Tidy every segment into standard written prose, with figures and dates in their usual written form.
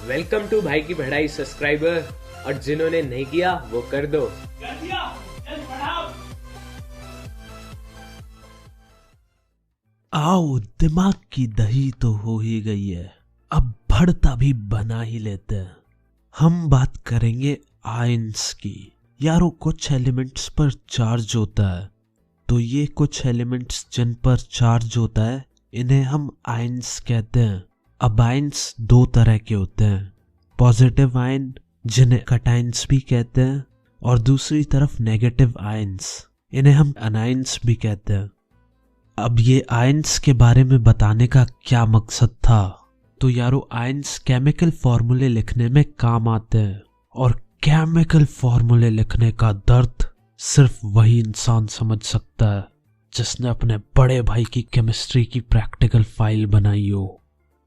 Welcome to भाई की पढ़ाई सब्सक्राइबर, और जिन्होंने नहीं किया वो कर दो। आओ, दिमाग की दही तो हो ही गई है, अब भड़ता भी बना ही लेते हैं। हम बात करेंगे आयंस की। यारो, कुछ एलिमेंट्स पर चार्ज होता है, तो ये कुछ एलिमेंट्स जिन पर चार्ज होता है इन्हें हम आयंस कहते हैं। अब आयंस दो तरह के होते हैं, पॉजिटिव आयन जिन्हें कटायंस भी कहते हैं, और दूसरी तरफ नेगेटिव आयंस, इन्हें हम अनायंस भी कहते हैं। अब ये आयंस के बारे में बताने का क्या मकसद था? तो यारो, आयंस केमिकल फॉर्मूले लिखने में काम आते हैं, और केमिकल फॉर्मूले लिखने का दर्द सिर्फ वही इंसान समझ सकता है जिसने अपने बड़े भाई की केमिस्ट्री की प्रैक्टिकल फाइल बनाई हो।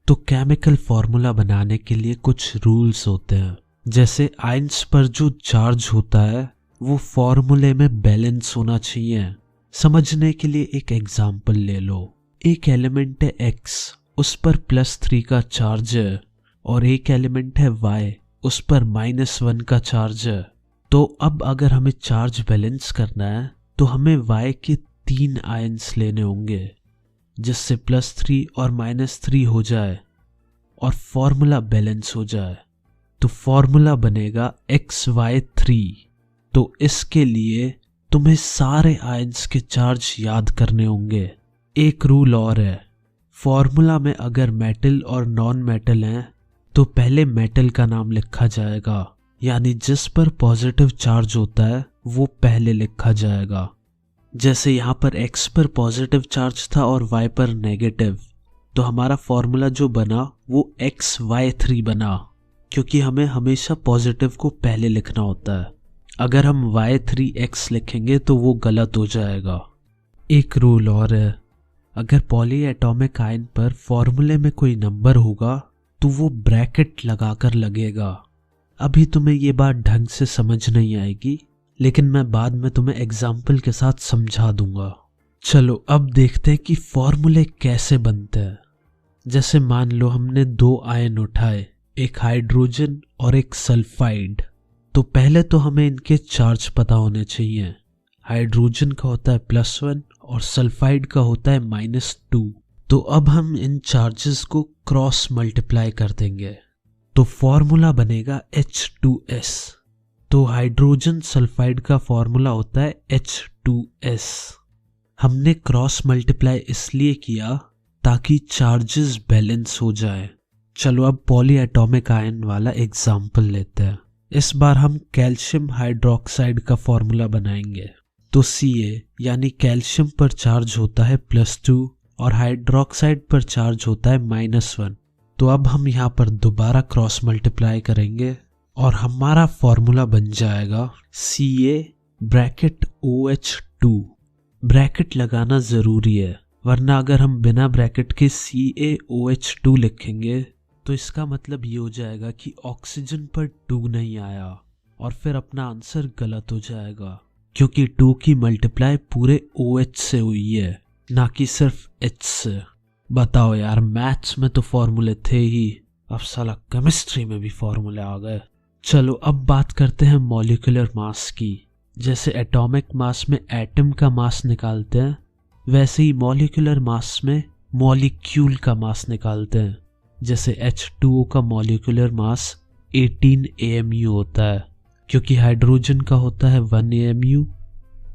तो केमिकल फॉर्मूला बनाने के लिए कुछ रूल्स होते हैं, जैसे आयंस पर जो चार्ज होता है वो फॉर्मूले में बैलेंस होना चाहिए। समझने के लिए एक एग्जाम्पल ले लो। एक एलिमेंट है X, उस पर +3 का चार्ज है, और एक एलिमेंट है Y, उस पर -1 का चार्ज है। तो अब अगर हमें चार्ज बैलेंस करना है तो हमें Y के 3 आयंस लेने होंगे, जिससे +3 और -3 हो जाए और फॉर्मूला बैलेंस हो जाए। तो फॉर्मूला बनेगा XY3। तो इसके लिए तुम्हें सारे आयंस के चार्ज याद करने होंगे। एक रूल और है, फॉर्मूला में अगर मेटल और नॉन मेटल हैं तो पहले मेटल का नाम लिखा जाएगा, यानी जिस पर पॉजिटिव चार्ज होता है वो पहले लिखा जाएगा। जैसे यहाँ पर X पर पॉजिटिव चार्ज था और Y पर नेगेटिव, तो हमारा फॉर्मूला जो बना वो XY3 बना, क्योंकि हमें हमेशा पॉजिटिव को पहले लिखना होता है। अगर हम Y3X लिखेंगे तो वो गलत हो जाएगा। एक रूल और है, अगर पॉली एटॉमिक आयन पर फॉर्मूले में कोई नंबर होगा तो वो ब्रैकेट लगाकर लगेगा। अभी तुम्हें ये बात ढंग से समझ नहीं आएगी, लेकिन मैं बाद में तुम्हें एग्जाम्पल के साथ समझा दूंगा। चलो अब देखते हैं कि फॉर्मूले कैसे बनते हैं। जैसे मान लो हमने 2 आयन उठाए, एक हाइड्रोजन और एक सल्फाइड। तो पहले तो हमें इनके चार्ज पता होने चाहिए। हाइड्रोजन का होता है +1 और सल्फाइड का होता है -2। तो अब हम इन चार्जेस को क्रॉस मल्टीप्लाई कर देंगे, तो फॉर्मूला बनेगा H2S। तो हाइड्रोजन सल्फाइड का फॉर्मूला होता है H2S। हमने क्रॉस मल्टीप्लाई इसलिए किया ताकि चार्जेस बैलेंस हो जाए। चलो अब पॉली एटॉमिक आयन वाला एग्जाम्पल लेते हैं। इस बार हम कैल्शियम हाइड्रोक्साइड का फॉर्मूला बनाएंगे। तो Ca यानी कैल्शियम पर चार्ज होता है +2 और हाइड्रोक्साइड पर चार्ज होता है -1। तो अब हम यहाँ पर दोबारा क्रॉस मल्टीप्लाई करेंगे और हमारा फॉर्मूला बन जाएगा CaOH2। ब्रैकेट लगाना जरूरी है, वरना अगर हम बिना ब्रैकेट के CaOH2 लिखेंगे तो इसका मतलब ये हो जाएगा कि ऑक्सीजन पर 2 नहीं आया, और फिर अपना आंसर गलत हो जाएगा, क्योंकि 2 की मल्टीप्लाई पूरे OH से हुई है, ना कि सिर्फ H से। बताओ यार, मैथ्स में तो फॉर्मूले थे ही, अब साला केमिस्ट्री में भी फॉर्मूले आ गए। चलो अब बात करते हैं मॉलिक्यूलर मास की। जैसे एटॉमिक मास में एटम का मास निकालते हैं, वैसे ही मॉलिक्यूलर मास में मॉलिक्यूल का मास निकालते हैं। जैसे H2O का मॉलिक्यूलर मास 18 AMU होता है, क्योंकि हाइड्रोजन का होता है 1 AMU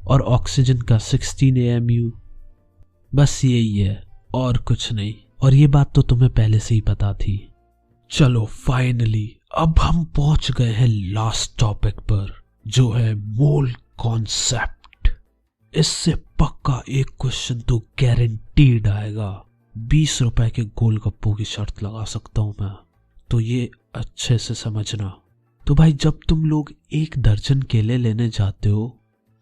और ऑक्सीजन का 16 AMU। बस यही है और कुछ नहीं, और ये बात तो तुम्हें पहले से ही पता थी। चलो फाइनली अब हम पहुंच गए हैं लास्ट टॉपिक पर, जो है मोल कॉन्सेप्ट। इससे पक्का एक क्वेश्चन तो गारंटीड आएगा। 20 रुपए के गोलगप्पों की शर्त लगा सकता हूं मैं, तो ये अच्छे से समझना। तो भाई, जब तुम लोग 1 दर्जन केले लेने जाते हो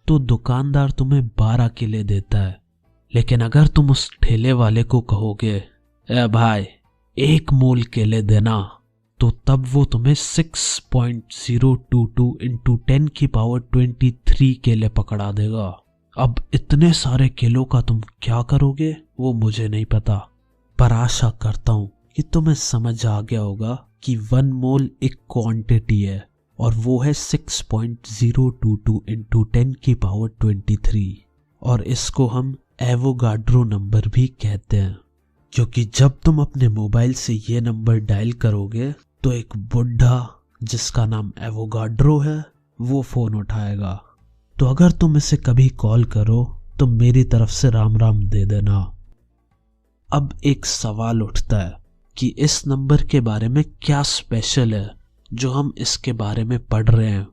तो दुकानदार तुम्हें 12 केले देता है, लेकिन अगर तुम उस ठेले वाले को कहोगे ए भाई 1 मोल केले देना, तो तब वो तुम्हें 6.022 × 10⁻23 केले पकड़ा देगा। अब इतने सारे केलों का तुम क्या करोगे वो मुझे नहीं पता, पर आशा करता हूं कि तुम्हें समझ आ गया होगा कि 1 मोल एक क्वांटिटी है और वो है 6.022 इंटू 10 की पावर 23 और इसको हम एवोगाड्रो नंबर भी कहते हैं, क्योंकि जब तुम अपने मोबाइल से ये नंबर डायल करोगे तो एक बुढ़ा जिसका नाम एवोगाड्रो है वो फोन उठाएगा। तो अगर तुम इसे कभी कॉल करो तो मेरी तरफ से राम राम दे देना। अब एक सवाल उठता है कि इस नंबर के बारे में क्या स्पेशल है जो हम इसके बारे में पढ़ रहे हैं।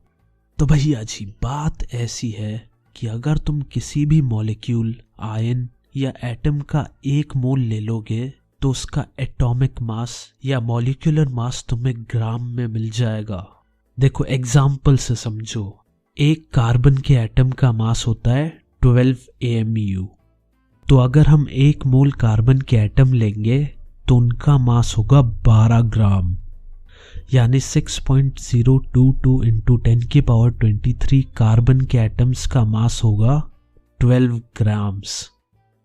तो भैया जी बात ऐसी है कि अगर तुम किसी भी मॉलिक्यूल, आयन या एटम का 1 मोल ले लोगे तो उसका एटॉमिक मास या मॉलिक्यूलर मास तुम्हें ग्राम में मिल जाएगा। देखो एग्जाम्पल से समझो, एक कार्बन के एटम का मास होता है 12 AMU। तो अगर हम 1 मोल कार्बन के एटम लेंगे तो उनका मास होगा 12 ग्राम, यानी 6.022 इंटू 10 की पावर 23 कार्बन के एटम्स का मास होगा 12 ग्राम्स।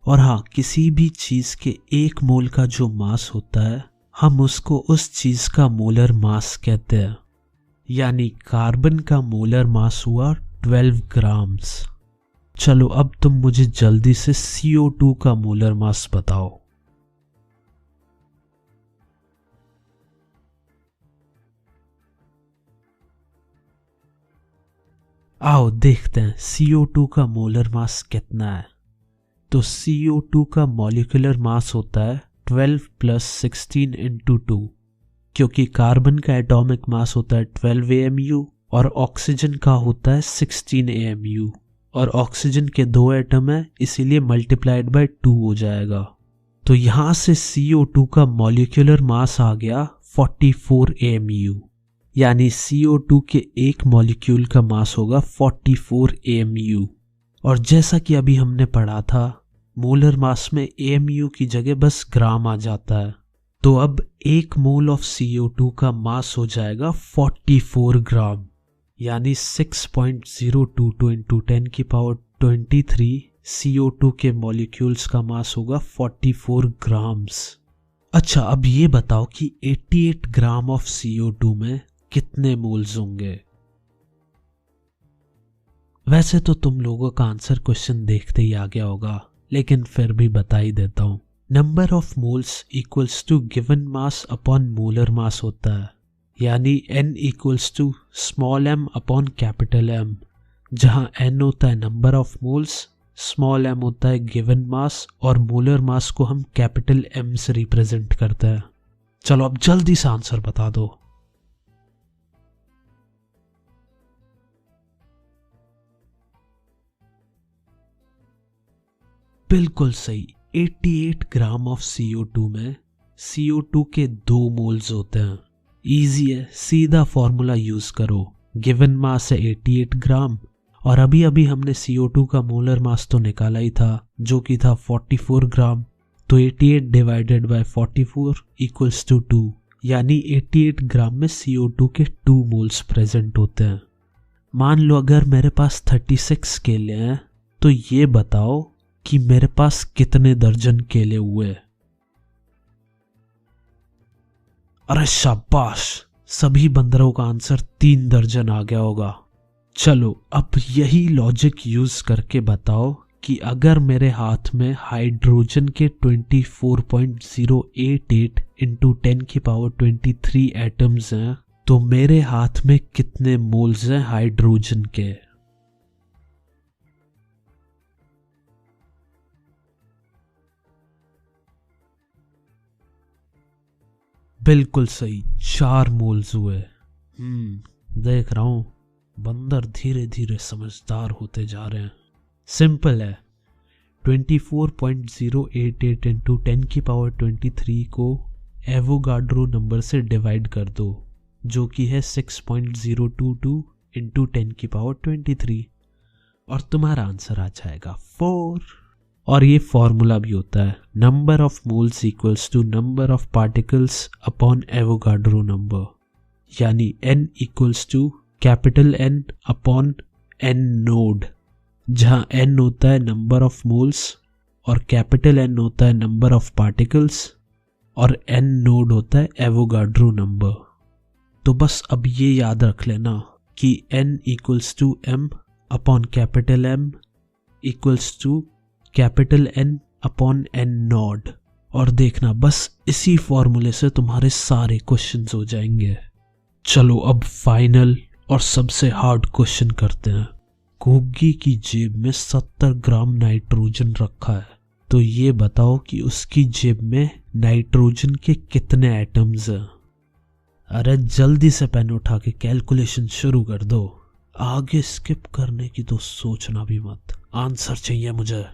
और हाँ, किसी भी चीज के 1 मोल का जो मास होता है हम उसको उस चीज का मोलर मास कहते हैं, यानी कार्बन का मोलर मास हुआ 12 ग्राम्स। चलो अब तुम मुझे जल्दी से CO2 का मोलर मास बताओ। आओ देखते हैं CO2 का मोलर मास कितना है। तो CO2 का मॉलिक्यूलर मास होता है 12 + 16 × 2, क्योंकि कार्बन का एटॉमिक मास होता है 12 AMU और ऑक्सीजन का होता है 16 AMU और ऑक्सीजन के 2 एटम है इसीलिए मल्टीप्लाइड बाय 2 हो जाएगा। तो यहां से CO2 का मॉलिक्यूलर मास आ गया 44 AMU, यानी CO2 के एक मॉलिक्यूल का मास होगा 44 AMU। और जैसा कि अभी हमने पढ़ा था मोलर मास में AMU की जगह बस ग्राम आ जाता है। तो अब 1 मोल ऑफ CO2 का मास हो जाएगा 44 ग्राम, यानी 6.022 इंटू 10 की पावर 23 CO2 के मॉलिक्यूल्स का मास होगा 44 ग्राम्स। अच्छा अब ये बताओ कि 88 ग्राम ऑफ CO2 में कितने मोल्स होंगे। वैसे तो तुम लोगों का आंसर क्वेश्चन देखते ही आ गया होगा, लेकिन फिर भी बता ही देता हूं। Number of moles equals to given mass upon molar mass होता है, यानी n equals to small m upon capital M, जहां n होता है number of moles, small m होता है गिवन मास और मोलर मास को हम कैपिटल M से रिप्रेजेंट करते हैं। चलो अब जल्दी से आंसर बता दो। बिल्कुल सही, 88 ग्राम ऑफ CO2 में CO2 के 2 मोल्स होते हैं। इजी है, सीधा फॉर्मूला यूज करो। गिवन मास है 88 ग्राम और अभी अभी हमने CO2 का मोलर मास तो निकाला ही था जो कि था 44 ग्राम। तो 88 डिवाइडेड बाय 44 इक्वल्स टू 2, यानी 88 ग्राम में CO2 के 2 मोल्स प्रेजेंट होते हैं। मान लो अगर मेरे पास 36 केले हैं तो ये बताओ कि मेरे पास कितने दर्जन केले हुए। अरे शाबाश, सभी बंदरों का आंसर 3 दर्जन आ गया होगा। चलो अब यही लॉजिक यूज करके बताओ कि अगर मेरे हाथ में हाइड्रोजन के 24.088 इंटू 10 की पावर 23 एटम्स हैं तो मेरे हाथ में कितने मोल्स हैं हाइड्रोजन के। बिल्कुल सही, 4 मोल्स हुए। देख रहा हूं बंदर धीरे धीरे समझदार होते जा रहे हैं। सिंपल है, 24.088 इंटू 10 की पावर 23 को एवोगाड्रो नंबर से डिवाइड कर दो जो कि है 6.022 इंटू 10 की पावर 23 और तुम्हारा आंसर आ जाएगा 4। और ये फॉर्मूला भी होता है number of moles equals to number of particles upon Avogadro number, यानी n equals to capital N upon n naught, जहां n होता है नंबर ऑफ मोल्स और कैपिटल N होता है नंबर ऑफ पार्टिकल्स और n नोड होता है एवोगाड्रो नंबर। तो बस अब ये याद रख लेना कि n equals to m upon capital M equals to capital N upon n naught. और देखना बस इसी फॉर्मूले से तुम्हारे सारे क्वेश्चंस हो जाएंगे। चलो अब फाइनल और सबसे हार्ड क्वेश्चन करते हैं। गोगी की जेब में 70 ग्राम नाइट्रोजन रखा है, तो ये बताओ कि उसकी जेब में नाइट्रोजन के कितने एटम्स हैं। अरे जल्दी से पेन उठा के कैलकुलेशन शुरू कर दो, आगे स्किप करने की तो सोचना भी मत। आंसर चाहिए मुझे।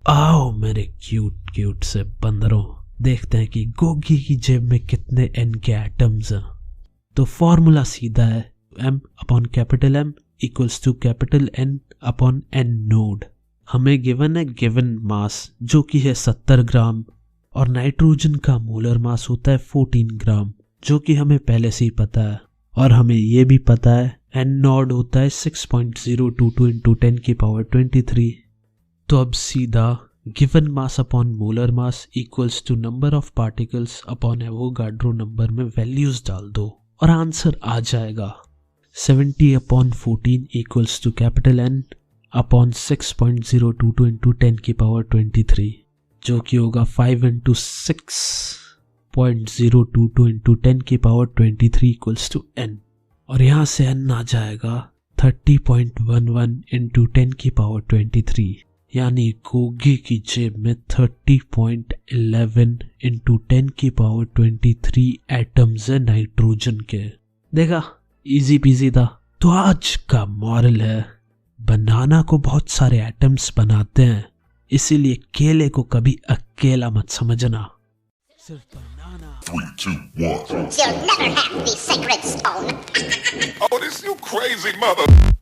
आओ मेरे क्यूट क्यूट से बंदरों, देखते हैं कि गोगी की जेब में कितने n के एटम्स हैं। तो फॉर्मूला सीधा है, m upon capital M equals to capital N upon n naught. हमें गिवन है गिवन मास जो कि है 70 ग्राम और नाइट्रोजन का मोलर मास होता है 14 ग्राम, जो कि हमें पहले से ही पता है। और हमें यह भी पता है n नोड होता है 6.022 इंटू 10 की पावर 23। तो अब सीधा given mass upon molar mass equals to number of particles upon Avogadro number में वैल्यूज डाल दो और आंसर आ जाएगा। 70 upon 14 equals to capital N upon 6.022 into 10 की पावर 23, जो कि होगा 5 इंटू 6.022 इंटू 10 की पावर 23 इक्वल्स टू N। और यहाँ से N आ जाएगा 30.11 इंटू 10 की पावर 23, यानी गोगी की जेब में 30.11 इंटू 10 की पावर 23 एटम्स है नाइट्रोजन के। देखा, इजी पीजी था। तो आज का मॉरल है, बनाना को बहुत सारे एटम्स बनाते हैं, इसीलिए केले को कभी अकेला मत समझना। सिर्फ बनाना। 3, 2, 1. You'll never have the sacred stone. Oh, this you crazy mother.